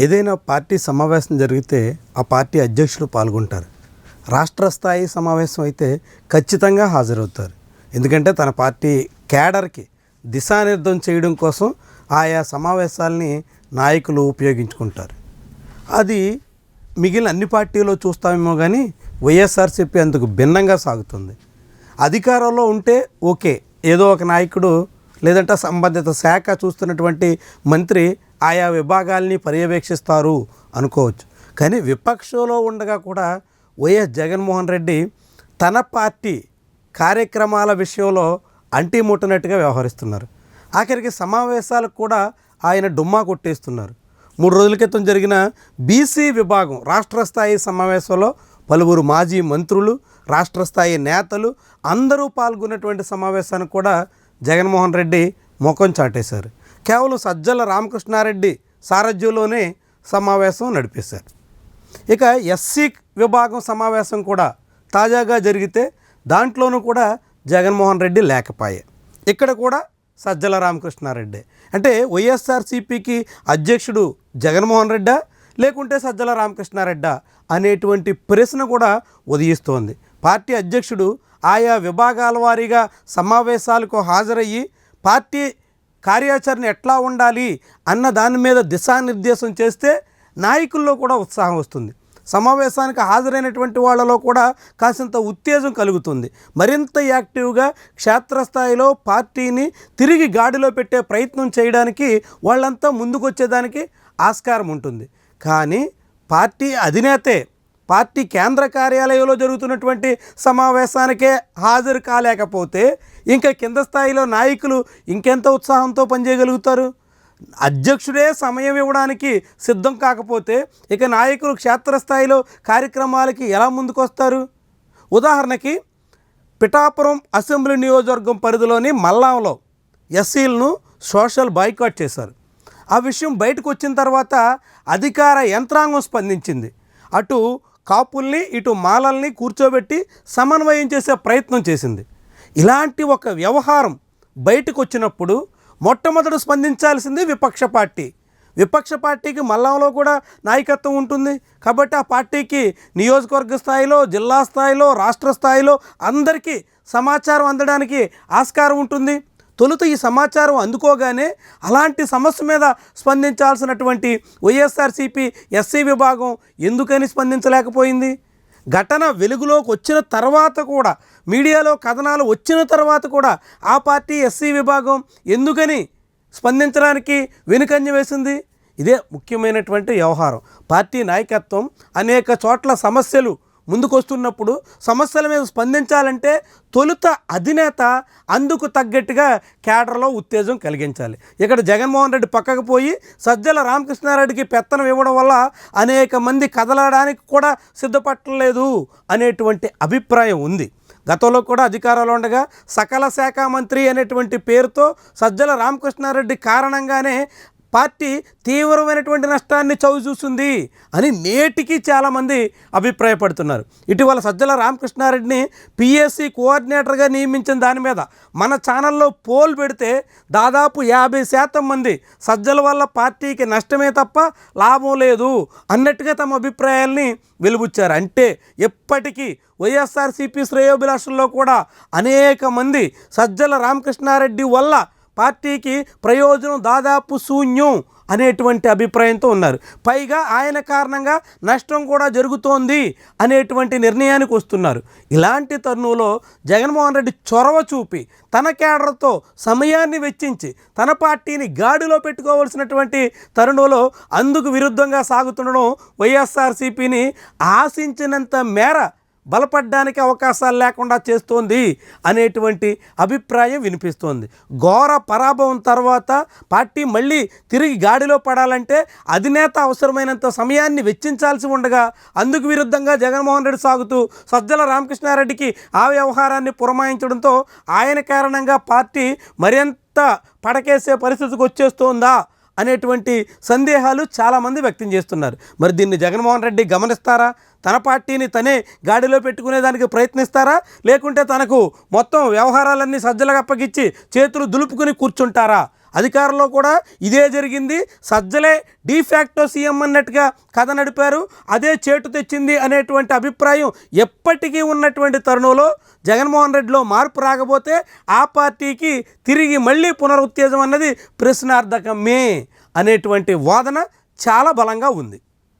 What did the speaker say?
ఏదైనా పార్టీ సమావేశం జరిగితే ఆ పార్టీ అధ్యక్షులు పాల్గొంటారు. రాష్ట్ర స్థాయి సమావేశం అయితే ఖచ్చితంగా హాజరవుతారు. ఎందుకంటే తన పార్టీ కేడర్కి దిశానిర్దేశం చేయడం కోసం ఆయా సమావేశాలని నాయకులు ఉపయోగించుకుంటారు. అది మిగిలిన అన్ని పార్టీలో చూస్తామేమో కానీ వైఎస్ఆర్సీపీ అందుకు భిన్నంగా సాగుతుంది. అధికారంలో ఉంటే ఓకే, ఏదో ఒక నాయకుడు లేదంటే సంబంధిత శాఖ చూస్తున్నటువంటి మంత్రి ఆయా విభాగాల్ని పర్యవేక్షిస్తారు అనుకోవచ్చు. కానీ విపక్షంలో ఉండగా కూడా వైఎస్ జగన్మోహన్ రెడ్డి తన పార్టీ కార్యక్రమాల విషయంలో అంటిముట్టనట్టుగా వ్యవహరిస్తున్నారు. ఆఖరికి సమావేశాలకు కూడా ఆయన డుమ్మా కొట్టేస్తున్నారు. 3 రోజుల క్రితం జరిగిన బీసీ విభాగం రాష్ట్ర స్థాయి సమావేశంలో పలువురు మాజీ మంత్రులు, రాష్ట్ర స్థాయి నేతలు అందరూ పాల్గొన్నటువంటి సమావేశానికి కూడా జగన్మోహన్ రెడ్డి ముఖం చాటేశారు. కేవలం సజ్జల రామకృష్ణారెడ్డి సారథ్యంలోనే సమావేశం నడిపేశారు. ఇక ఎస్సీ విభాగం సమావేశం కూడా తాజాగా జరిగితే దాంట్లోనూ కూడా జగన్మోహన్ రెడ్డి లేకపోయే. ఇక్కడ కూడా సజ్జల రామకృష్ణారెడ్డి. అంటే వైఎస్ఆర్సీపీకి అధ్యక్షుడు జగన్మోహన్ రెడ్డా లేకుంటే సజ్జల రామకృష్ణారెడ్డా అనేటువంటి ప్రశ్న కూడా ఉదయిస్తోంది. పార్టీ అధ్యక్షుడు ఆయా విభాగాల వారీగా సమావేశాలకు హాజరయ్యి పార్టీ కార్యాచరణ ఎట్లా ఉండాలి అన్న దాని మీద దిశానిర్దేశం చేస్తే నాయకుల్లో కూడా ఉత్సాహం వస్తుంది. సమావేశానికి హాజరైనటువంటి వాళ్ళలో కూడా కాసింత ఉత్తేజం కలుగుతుంది. మరింత యాక్టివ్గా క్షేత్రస్థాయిలో పార్టీని తిరిగి గాడిలో పెట్టే ప్రయత్నం చేయడానికి వాళ్ళంతా ముందుకొచ్చేదానికి ఆస్కారం ఉంటుంది. కానీ పార్టీ అధినేతే పార్టీ కేంద్ర కార్యాలయంలో జరుగుతున్నటువంటి సమావేశానికే హాజరు కాలేకపోతే ఇంకా కింద స్థాయిలో నాయకులు ఇంకెంత ఉత్సాహంతో పనిచేయగలుగుతారు? అధ్యక్షుడే సమయం ఇవ్వడానికి సిద్ధం కాకపోతే ఇక నాయకులు క్షేత్రస్థాయిలో కార్యక్రమాలకి ఎలా ముందుకొస్తారు? ఉదాహరణకి పిఠాపురం అసెంబ్లీ నియోజకవర్గం పరిధిలోని మల్లాంలో ఎస్సీలను సోషల్ బాయ్కాట్ చేశారు. ఆ విషయం బయటకు వచ్చిన తర్వాత అధికార యంత్రాంగం స్పందించింది. అటు కాపుల్ని ఇటు మాలల్ని కూర్చోబెట్టి సమన్వయం చేసే ప్రయత్నం చేసింది. ఇలాంటి ఒక వ్యవహారం బయటకు వచ్చినప్పుడు మొట్టమొదట స్పందించాల్సింది విపక్ష పార్టీ. విపక్ష పార్టీకి మల్లంలో కూడా నాయకత్వం ఉంటుంది కాబట్టి ఆ పార్టీకి నియోజకవర్గ స్థాయిలో, జిల్లా స్థాయిలో, రాష్ట్ర స్థాయిలో అందరికీ సమాచారం అందడానికి ఆస్కారం ఉంటుంది. తొలుత ఈ సమాచారం అందుకోగానే అలాంటి సమస్య మీద స్పందించాల్సినటువంటి వైఎస్ఆర్సీపీ ఎస్సీ విభాగం ఎందుకని స్పందించలేకపోయింది? ఘటన వెలుగులోకి వచ్చిన తర్వాత కూడా, మీడియాలో కథనాలు వచ్చిన తర్వాత కూడా ఆ పార్టీ ఎస్సీ విభాగం ఎందుకని స్పందించడానికి వెనుకంజ వేసింది? ఇదే ముఖ్యమైనటువంటి వ్యవహారం. పార్టీ నాయకత్వం అనేక చోట్ల సమస్యలు ముందుకొస్తున్నప్పుడు సమస్యల మీద స్పందించాలంటే తొలుత అధినేత అందుకు తగ్గట్టుగా కేడర్లో ఉత్తేజం కలిగించాలి. ఇక్కడ జగన్మోహన్ రెడ్డి పక్కకు పోయి సజ్జల రామకృష్ణారెడ్డికి పెత్తనం ఇవ్వడం వల్ల అనేక మంది కదలడానికి కూడా సిద్ధపట్టలేదు అనేటువంటి అభిప్రాయం ఉంది. గతంలో కూడా అధికారంలో ఉండగా సకల శాఖ మంత్రి అనేటువంటి పేరుతో సజ్జల రామకృష్ణారెడ్డి కారణంగానే పార్టీ తీవ్రమైనటువంటి నష్టాన్ని చవిచూస్తుంది అని నేటికి చాలామంది అభిప్రాయపడుతున్నారు. ఇటీవల సజ్జల రామకృష్ణారెడ్డిని పిఎస్సి కోఆర్డినేటర్గా నియమించిన దాని మీద మన ఛానల్లో పోల్ పెడితే దాదాపు 50% మంది సజ్జల వల్ల పార్టీకి నష్టమే తప్ప లాభం లేదు అన్నట్టుగా తమ అభిప్రాయాల్ని వెలుబుచ్చారు. అంటే ఎప్పటికీ వైఎస్ఆర్సీపీ శ్రేయోభిలాషుల్లో కూడా అనేక మంది సజ్జల రామకృష్ణారెడ్డి వల్ల పార్టీకి ప్రయోజనం దాదాపు శూన్యం అనేటువంటి అభిప్రాయంతో ఉన్నారు. పైగా ఆయన కారణంగా నష్టం కూడా జరుగుతోంది అనేటువంటి నిర్ణయానికి వస్తున్నారు. ఇలాంటి తరుణంలో జగన్మోహన్ రెడ్డి చొరవ చూపి తన కేడర్తో సమయాన్ని వెచ్చించి తన పార్టీని గాడిలో పెట్టుకోవాల్సినటువంటి తరుణంలో అందుకు విరుద్ధంగా సాగుతుండడం వైఎస్ఆర్సీపీని ఆశించినంత మేర బలపడ్డానికి అవకాశాలు లేకుండా చేస్తోంది అనేటువంటి అభిప్రాయం వినిపిస్తోంది. ఘోర పరాభవం తర్వాత పార్టీ మళ్ళీ తిరిగి గాడిలో పడాలంటే అధినేత అవసరమైనంత సమయాన్ని వెచ్చించాల్సి ఉండగా అందుకు విరుద్ధంగా జగన్మోహన్ రెడ్డి సాగుతూ సజ్జల రామకృష్ణారెడ్డికి ఆ వ్యవహారాన్ని పురమాయించడంతో ఆయన కారణంగా పార్టీ మరింత పడకేసే పరిస్థితికి వచ్చేస్తోందా అనేటువంటి సందేహాలు చాలామంది వ్యక్తం చేస్తున్నారు. మరి దీన్ని జగన్మోహన్ రెడ్డి గమనిస్తారా? తన పార్టీని తనే గాడిలో పెట్టుకునేదానికి ప్రయత్నిస్తారా? లేకుంటే తనకు మొత్తం వ్యవహారాలన్నీ సజ్జలకు అప్పగిచ్చి చేతులు దులుపుకుని కూర్చుంటారా అధికారంలో కూడా ఇదే జరిగింది, సజ్జలే డీఫాక్టో సీఎం అన్నట్టుగా కథ నడిపారు, అదే చేటు తెచ్చింది అనేటువంటి అభిప్రాయం ఎప్పటికీ ఉన్నటువంటి తరుణంలో జగన్మోహన్ రెడ్డిలో మార్పు రాకపోతే ఆ పార్టీకి తిరిగి మళ్ళీ పునరుత్తేజం అన్నది ప్రశ్నార్థకమే అనేటువంటి వాదన చాలా బలంగా ఉంది.